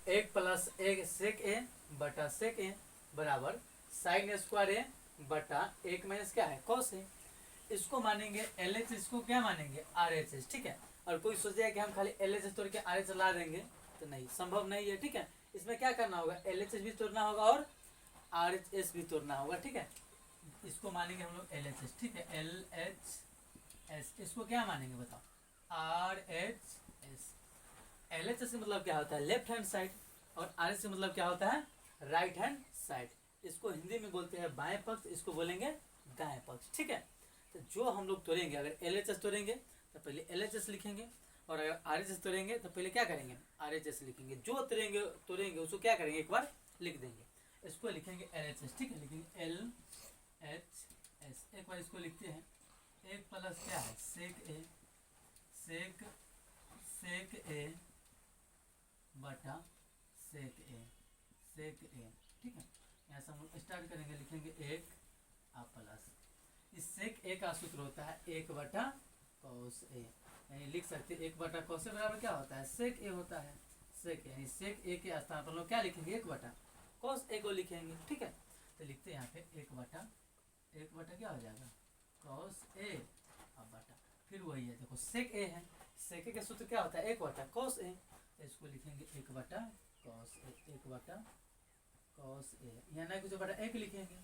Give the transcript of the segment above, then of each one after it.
एक प्लस एक सेक ए बटा सेक ए बराबर साइन स्क्वायर ए बटा एक माइनस क्या है कॉस ए। इसको मानेंगे एल एच, इसको क्या मानेंगे आर एच एस, ठीक है। और कोई सोचेगा कि हम खाली एल एच एस तोड़ के आर एच ला देंगे, तो नहीं, संभव नहीं है, ठीक है। इसमें क्या करना होगा, एल एच एस भी तोड़ना होगा और आर एच एस भी तोड़ना होगा, ठीक है। इसको मानेंगे हम लोग एल एच एस, ठीक है, एल एच एस। इसको क्या मानेंगे बताओ, R H S. L H S का मतलब क्या होता है लेफ्ट हैंड साइड, और आर एच का मतलब क्या होता है राइट हैंड साइड। इसको हिंदी में बोलते हैं बाएं पक्ष, इसको बोलेंगे दाएं पक्ष, ठीक है। तो जो हम लोग तोड़ेंगे, अगर एल एच एस तोड़ेंगे तो पहले एल एच एस लिखेंगे, और अगर आर एच एस तोड़ेंगे तो पहले क्या करेंगे आर एच एस लिखेंगे। जो तोड़ेंगे उसको क्या करेंगे एक बार लिख देंगे। इसको लिखेंगे एल एच एस, ठीक है, लिखेंगे एल एच एस। एक बार इसको लिखते हैं, एक प्लस क्या है सेक ए, सेक सेक ए बटा सेक ए, सेक ए, ठीक है। यहाँ से हम लोग स्टार्ट करेंगे, लिखेंगे एक आ प्लस, इस सेक ए का सूत्र होता है एक बटा कॉस ए, यानी लिख सकते हैं एक बटा कॉस ए बराबर क्या होता है सेक ए होता है, सेक ए, यानी सेक ए के स्थान पर लोग क्या लिखेंगे एक बटा कॉस ए को लिखेंगे, ठीक है। तो लिखते हैं यहाँ पे एक बटा क्या हो जाएगा कॉस ए अब बटा, फिर वही है देखो सेक ए है, सेक ए का सूत्र क्या होता है एक बटा कॉस ए, तो इसको लिखेंगे एक बटा कॉस ए, एक बटा कॉस ए, यहाँ ना कुछ बटा एक लिखेंगे,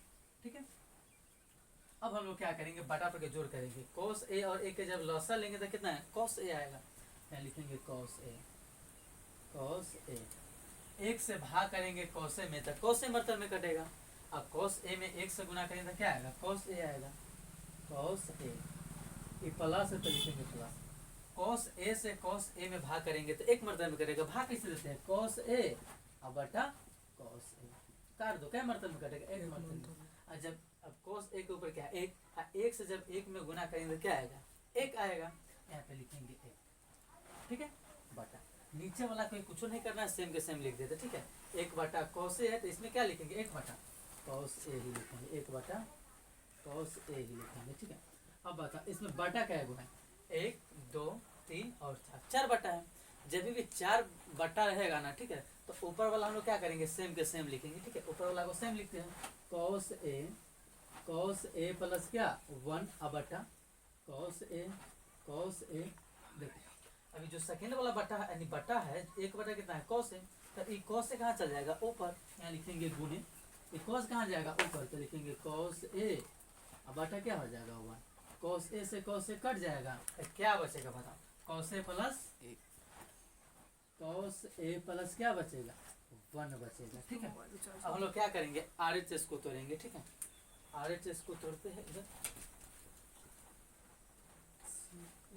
ठीक है। अब हम लोग क्या करेंगे बटा पर के जोड़ करेंगे, कॉस ए और ए के जब लॉसा लेंगे तो कितना है कॉस ए आएगा, यहाँ लिखेंगे कॉस ए, कॉस ए। एक से भाग करेंगे कॉस ए में तो कॉस ए मतलब में कटेगा, अब कॉस ए में एक से गुना करेंगे तो क्या आएगा कॉस ए आएगा, कॉस ए। ये प्लस है तो लिखेंगे प्लस, कॉस ए से कॉस ए में भाग करेंगे तो एक मर्तबे में करेगा, भाग कैसे देते हैं कॉस ए अब बटा कॉस ए, काट दो क्या मर्तबे में कटेगा एक मर्तबे में। और जब अब cos a के ऊपर क्या है एक, एक से जब एक में गुना करेंगे तो क्या आएगा एक आएगा, यहाँ पे लिखेंगे एक, ठीक है बटा। नीचे वाला कोई कुछ नहीं करना है, सेम के सेम लिख देते, ठीक है। एक बटा cos a है तो इसमें क्या लिखेंगे एक बटा cos a ही लिखेंगे, एक बटा cos a ही लिखेंगे, ठीक है। अब बता इसमें बटा क्या है एक दो तीन और चार बटा है। जब भी चार बटा रहेगा ना, ठीक है, तो ऊपर वाला हम लोग क्या करेंगे सेम के सेम लिखेंगे, ठीक है। ऊपर वाला को सेम लिखते हैं कॉस ए प्लस क्या वन अब बटा कॉस ए, देखो अभी जो सेकेंड वाला बटा है यानी बटा है एक बटा कितना है कॉस ए, तो ये कॉस से कहाँ चल जाएगा ऊपर, यहाँ लिखेंगे गुने, ये कॉस कहाँ जाएगा ऊपर तो लिखेंगे कॉस ए अब बटा क्या हो जाएगा वन, कॉस ए से कॉस ए कट जाएगा तो क्या बचेगा बताओ कॉस ए प्लस क्या बचेगा वन बचेगा, ठीक है। अब हम लोग क्या करेंगे आर एच एस को तोड़ेंगे, ठीक है। आर एच एस को तोड़ते हैं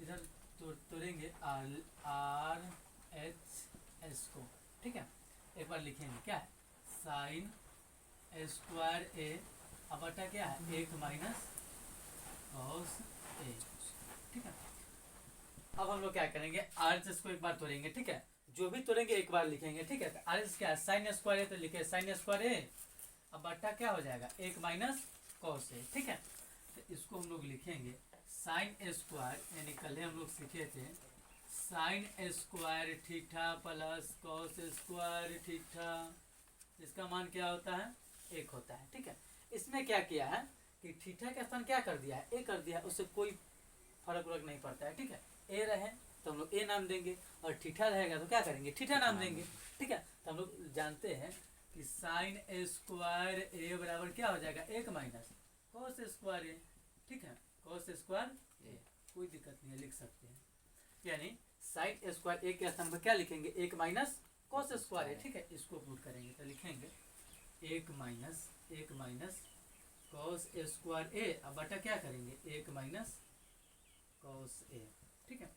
इधर तोड़ेंगे आर एच एस को, ठीक है। एक बार लिखेंगे क्या है साइन स्क्वायर ए अब बटा क्या है एक माइनस कॉस ए, ठीक है। अब हम लोग क्या करेंगे आर एच एस को एक बार तोड़ेंगे, ठीक है। जो भी तोड़ेंगे एक बार लिखेंगे, ठीक है। आर एच क्या है साइन स्क्वायर ए तो लिखे साइन स्क्वायर ए अब बटा क्या हो जाएगा एक माइनस कॉस ए, ठीक है। तो इसको हम लोग लिखेंगे साइन स्क्वायर, यानी कल हम लोग सीखे थे sine square theta plus cos square theta, इसका मान क्या होता है एक होता है, ठीक है। इसमें क्या किया है कि थीटा का स्थान क्या कर दिया है ए कर दिया, उससे कोई फर्क वर्क नहीं पड़ता है, ठीक है। ए रहे तो हम लोग ए नाम देंगे और थीटा रहेगा तो क्या करेंगे थीटा नाम देंगे, ठीक है। तो हम लोग जानते हैं कि साइन स्क्वायर ए बराबर क्या हो जाएगा एक माइनस कॉस स्क्वायर ए, ठीक है, कॉस स्क्वायर ए, कोई दिक्कत नहीं है लिख सकते हैं। यानी साइन स्क्वायर ए के स्थान पर क्या लिखेंगे एक माइनस कॉस स्क्वायर ए, ठीक है। इसको पुट करेंगे तो लिखेंगे एक माइनस कॉस स्क्वायर ए अब बटा क्या करेंगे एक माइनस कॉस ए, ठीक है।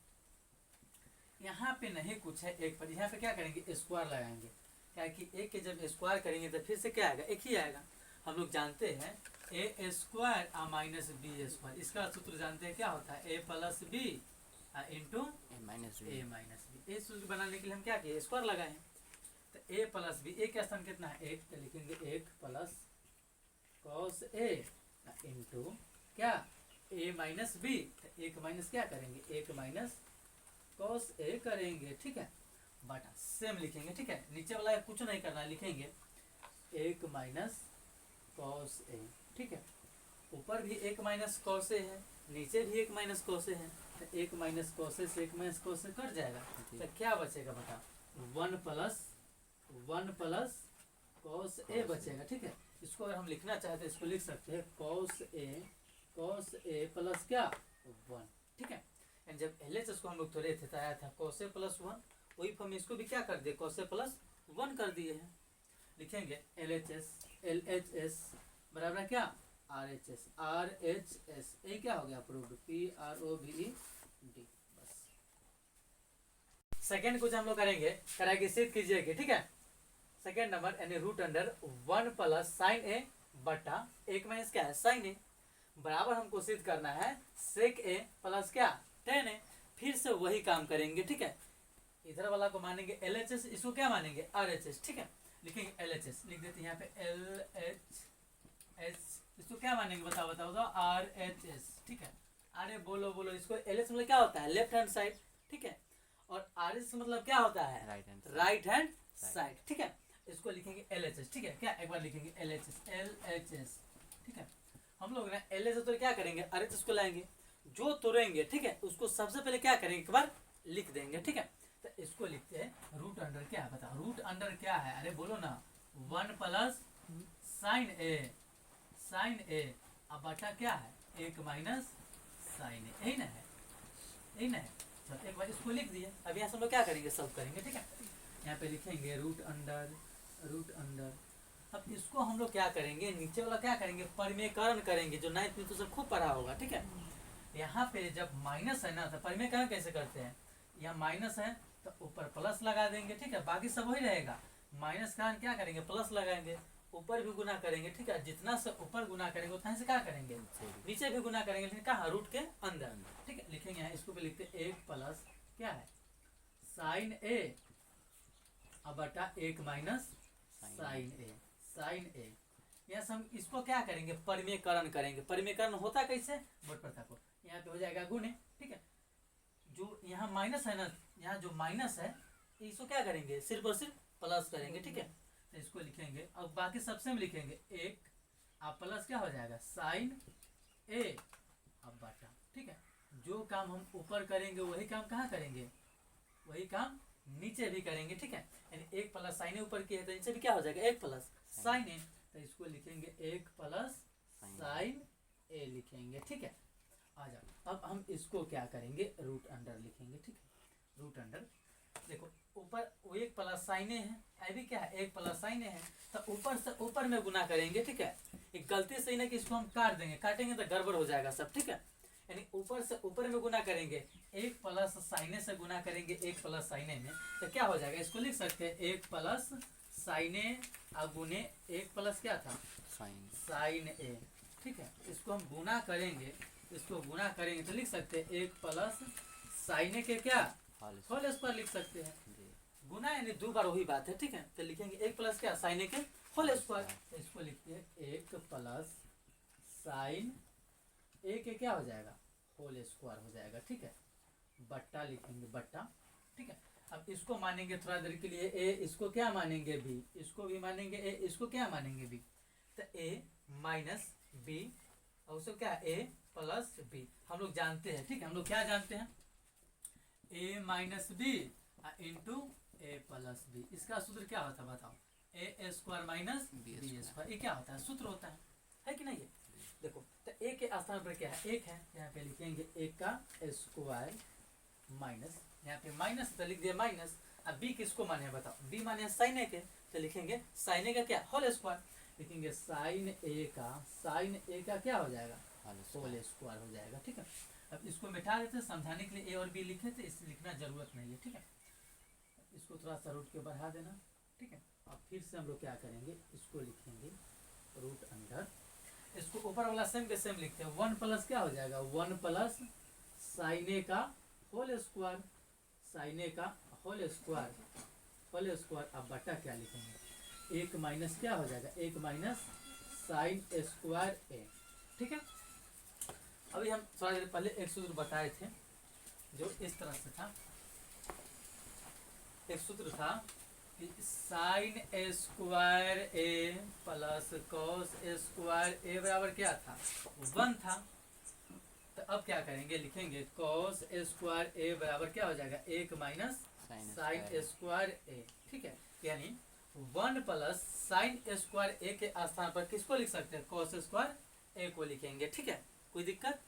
यहाँ पे नहीं कुछ है एक पर, यहाँ पे क्या करेंगे स्क्वायर लगाएंगे, क्या कि ए के जब स्क्वायर करेंगे तो फिर से क्या आएगा एक ही आएगा। हम लोग जानते हैं ए स्क्वायर माइनस बी स्क्वायर, इसका सूत्र जानते हैं क्या होता है ए प्लस बी इंटू ए माइनस बी। ए सूत्र बनाने के लिए हम क्या किए स्क्वायर लगाए, तो ए प्लस बी, ए का स्थान कितना है एक, तो लिखेंगे एक प्लस कॉस ए इंटू क्या ए माइनस बी, तो एक माइनस क्या करेंगे एक माइनस कॉस ए करेंगे, ठीक है। बटा सेम लिखेंगे, ठीक है। नीचे वाला कुछ नहीं करना, लिखेंगे 1 माइनस कॉस ए, ठीक है। ऊपर भी 1 माइनस कॉस ए है, नीचे भी 1 माइनस कॉस ए है, तो 1 माइनस कॉस ए से 1 माइनस कॉस ए कट जाएगा, तो क्या बचेगा बता, 1 प्लस कॉस ए बचेगा, ठीक है। इसको अगर हम लिखना चाहते हैं इसको लिख सकते हैं कॉस ए प्लस क्या 1, ठीक है। एंड जब LHS को हम लोग थोड़े थे तो आया था कॉस ए प्लस 1, वही हम इसको भी क्या कर दिए कॉस ए प्लस 1 कर दिए हैं। लिखेंगे LHS बराबर क्या RHS ये क्या हो गया अप्रूव्ड PROVED। बस सेकेंड कुछ हम लोग करेंगे, कराएंगे सिद्ध कीजिएगा, ठीक है। सेकेंड नंबर यानी रूट अंडर 1 प्लस साइन ए बटा 1 माइनस क्या है साइन ए बराबर हमको सिद्ध करना है सेक ए प्लस क्या टेन ए। फिर से वही काम करेंगे, ठीक है। इधर वाला को मानेंगे LHS, इसको क्या मानेंगे RHS, ठीक है। लिखेंगे LHS, लिख देते हैं यहाँ पे LHS, इसको क्या मानेंगे बताओ RHS, ठीक है। अरे बोलो इसको LHS मतलब क्या होता है लेफ्ट हैंड साइड, ठीक है। और RHS मतलब क्या होता है राइट हैंड साइड, ठीक है। इसको लिखेंगे LHS, ठीक है। क्या एक बार लिखेंगे LHS, ठीक है। हम लोग ना LHS तो क्या करेंगे RHS को लाएंगे, जो तोड़ेंगे, ठीक है, उसको सबसे पहले क्या करेंगे एक बार लिख देंगे, ठीक है। तो इसको लिखते हैं रूट अंडर क्या है बताओ, रूट अंडर क्या है, अरे बोलो ना 1 प्लस साइन ए अब बटा क्या है 1 माइनस साइन ए, यही ना है, यही ना है। चलो एक बार इसको लिख दिए, अब यहाँ से हम लोग क्या करेंगे सब करेंगे, ठीक है। यहाँ पे लिखेंगे रूट अंडर। अब इसको हम लोग क्या करेंगे, नीचे वाला क्या करेंगे परिमेयकरण करेंगे, जो 9th में तो सब खूब पढ़ा होगा, ठीक है। यहाँ पे जब माइनस है ना तो परिमेयकरण कैसे करते हैं, यहाँ माइनस है तो ऊपर प्लस लगा देंगे, ठीक है। बाकी सब वही रहेगा, माइनस का क्या करेंगे प्लस लगाएंगे, ऊपर भी गुना करेंगे, ठीक है। जितना से ऊपर गुना करेंगे उतना से क्या करेंगे नीचे भी गुना करेंगे, लेकिन कहाँ रूट के अंदर, ठीक है। लिखेंगे यहाँ इसको भी लिखते 1 प्लस क्या है साइन ए अब बटा 1 माइनस साइन ए। यहाँ से हम इसको क्या करेंगे परिमेयकरण करेंगे। परिमेयकरण होता कैसे बोर्ड पर थाको, यहाँ पे हो जाएगा गुणे, ठीक है। जो यहाँ माइनस है ना, यहाँ जो माइनस है इसको क्या करेंगे सिर्फ और सिर्फ प्लस करेंगे, ठीक है। तो इसको लिखेंगे, अब बाकी सबसे हम लिखेंगे 1 अब प्लस क्या हो जाएगा साइन ए अब बटा, ठीक है। जो काम हम ऊपर करेंगे वही काम कहाँ करेंगे, वही काम नीचे भी करेंगे, ठीक है। यानी 1 प्लस साइन ए ऊपर की है तो नीचे भी क्या हो जाएगा 1 प्लस साइन ए, तो इसको लिखेंगे 1 प्लस साइन ए लिखेंगे, ठीक है। आ जाओ अब हम इसको क्या करेंगे रूट अंडर लिखेंगे, ठीक है। रूट अंडर देखो ऊपर वो 1 प्लस साइन ए है, अभी क्या है 1 प्लस साइन ए है, तो ऊपर से ऊपर में गुना करेंगे, ठीक है। एक गलती से ही ना कि इसको हम काट देंगे, काटेंगे तो गड़बड़ हो जाएगा सब, ठीक है। यानी ऊपर से ऊपर में गुना करेंगे, 1 प्लस साइन ए से गुना करेंगे 1 प्लस साइन ए में, तो क्या हो जाएगा इसको लिख सकते हैं 1 प्लस साइन ए गुने 1 प्लस क्या था साइन ए, ठीक है। इसको हम गुना करेंगे, इसको गुना करेंगे तो लिख सकते हैं 1 प्लस साइन ए के क्या होल स्क्वायर लिख सकते हैं। गुना यानी 2 बार वही बात है, ठीक है। तो लिखेंगे 1 प्लस क्या साइन ए के होल स्क्वायर, तो इसको लिखते हैं 1 प्लस साइन ए के क्या हो जाएगा होल स्क्वायर हो जाएगा, ठीक है। बट्टा लिखेंगे बट्टा, ठीक है। अब इसको मानेंगे थोड़ा देर के लिए ए, इसको क्या मानेंगे बी, इसको भी मानेंगे ए, इसको क्या मानेंगे बी, तो ए माइनस बी और उसको क्या ए प्लस बी हम लोग जानते हैं, ठीक है। हम लोग क्या जानते हैं ए माइनस बी इंटू ए प्लस बी, इसका सूत्र क्या होता है बताओ ए स्क्वायर माइनस बी स्क्वायर, ये क्या होता है सूत्र होता है कि नहीं है। देखो तो ए के स्थान पर क्या है 1 है, यहाँ पे लिखेंगे 1 का स्क्वायर माइनस, यहाँ पे माइनस तो लिख दिया माइनस। अब बी किसको माने हैं बताओ, बी माने साइन ए के, तो लिखेंगे साइन ए का क्या होल स्क्वायर, लिखेंगे साइन ए का क्या हो जाएगा होल स्क्वायर हो जाएगा, ठीक है। अब इसको मिटा देते समझाने के लिए ए और बी लिखे थे, इस लिखना जरूरत नहीं है, ठीक है। इसको थोड़ा सा रूट के बढ़ा देना, ठीक है। अब फिर से हम लोग क्या करेंगे इसको लिखेंगे रूट अंडर, इसको ऊपर वाला सेम के सेम लिखते हैं 1 प्लस क्या हो जाएगा 1 प्लस साइन ए का होल स्क्वायर, साइन ए का होल स्क्वायर अब बटा क्या लिखेंगे 1 माइनस क्या हो जाएगा 1 माइनस साइन स्क्वायर ए, ठीक है। अभी हम थोड़ा देर पहले एक सूत्र बताए थे जो इस तरह से था, एक सूत्र था कि sign A square A plus cos A square ए बराबर क्या था, 1 था। तो अब क्या करेंगे, लिखेंगे कॉस ए स्क्वायर ए बराबर क्या हो जाएगा, 1 माइनस साइन ए स्क्वायर ए, ठीक है। यानी 1 प्लस साइन ए स्क्वायर ए के स्थान पर किसको लिख सकते हैं, कॉस स्क्वायर ए को लिखेंगे, ठीक है। कोई दिक्कत,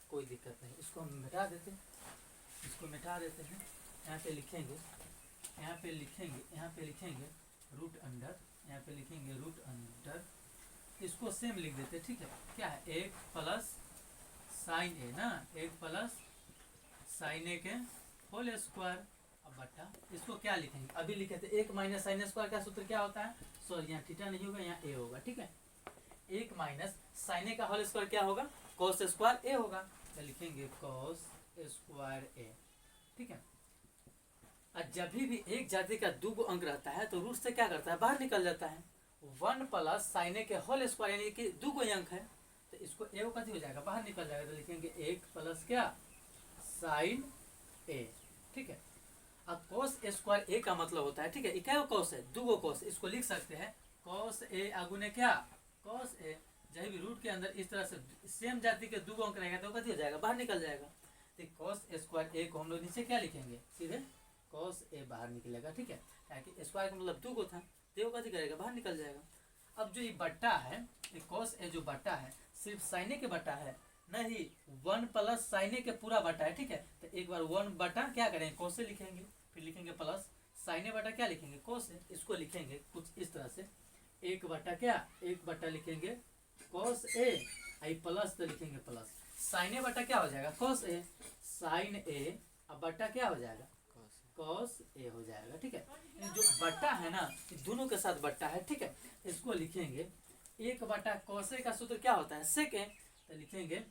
कोई दिक्कत नहीं। इसको हम मिटा देते हैं, इसको मिटा देते हैं। यहाँ पे लिखेंगे, यहाँ पे लिखेंगे, यहाँ पे लिखेंगे रूट अंडर, यहाँ पे लिखेंगे रूट अंडर, इसको सेम लिख देते हैं, ठीक है। क्या है, 1 प्लस साइन ए ना, 1 प्लस साइन ए के होल स्क्वायर, अब बट्टा इसको क्या लिखेंगे, अभी लिखे थे 1 माइनस साइन स्क्वायर का सूत्र क्या होता है, सॉरी यहाँ थीटा नहीं होगा, यहाँ ए होगा, ठीक है। 1 माइनस साइन ए का होल स्क्वायर क्या होगा, कॉस स्क्वायर ए होगा, तो लिखेंगे कॉस स्क्वायर ए, ठीक है। और जब भी एक जाति का 2 अंक रहता है तो रूट से क्या करता है, बाहर निकल जाता है। 1 प्लस साइन ए के होल स्क्वायर यानी कि 2 अंक है, तो इसको ए कथी हो जाएगा, बाहर निकल जाएगा, तो लिखेंगे 1 प्लस क्या साइन ए, ठीक है। अब कॉस स्क्वायर ए का मतलब होता है, ठीक है, क्या कॉस है, 2 कॉस, इसको लिख सकते हैं कॉस ए अगुने क्या कॉस ए। जब भी रूट के अंदर इस तरह से सेम जाति के 2 अंक रहेगा तो कथी हो जाएगा, बाहर निकल जाएगा। तो कॉस स्क्वायर ए को हम लोग नीचे क्या लिखेंगे, सीधे कॉस ए बाहर निकलेगा, ठीक है। ताकि स्क्वायर का मतलब 2 था, तो कथी करेगा, बाहर निकल जाएगा। अब जो ये बट्टा है, ये कॉस ए जो बट्टा है सिर्फ साइन ए के बट्टा है नहीं, 1 प्लस साइन ए के पूरा बट्टा है, ठीक है। तो एक बार 1 बटा क्या करेंगे, कॉस ए लिखेंगे, फिर लिखेंगे प्लस साइन ए बटा क्या लिखेंगे, कॉस ए। इसको लिखेंगे कुछ इस तरह से, 1 बटा क्या, 1 बटा लिखेंगे कॉस ए, आई प्लस तो लिखेंगे प्लस साइन ए बटा क्या हो जाएगा, कॉस ए, साइन ए, अब बटा क्या हो जाएगा, कॉस ए हो जाएगा, ठीक है। जो बट्टा है ना, दोनों के साथ बट्टा है, ठीक है। इसको लिखेंगे 1 बटा कॉस ए का सूत्र क्या होता है, सेक ए, तो लिखेंगे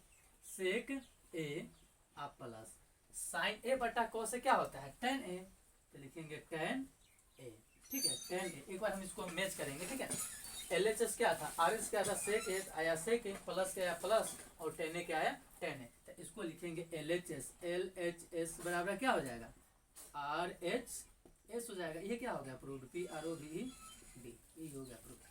सेक ए आप प्लस साइन ए बटा कॉस ए क्या होता है, टेन ए, तो लिखेंगे टेन ए, ठीक है, टेन ए। एक बार हम इसको मैच करेंगे, ठीक है। LHS क्या था, RS क्या था, सेक ए आया सेक ए, प्लस क्या आया प्लस, और टेन ए क्या आया टेन ए। तो इसको लिखेंगे LHS बराबर क्या हो जाएगा, RHS हो जाएगा। ये क्या हो गया, प्रूफ PROVED, ये हो गया प्रूफ।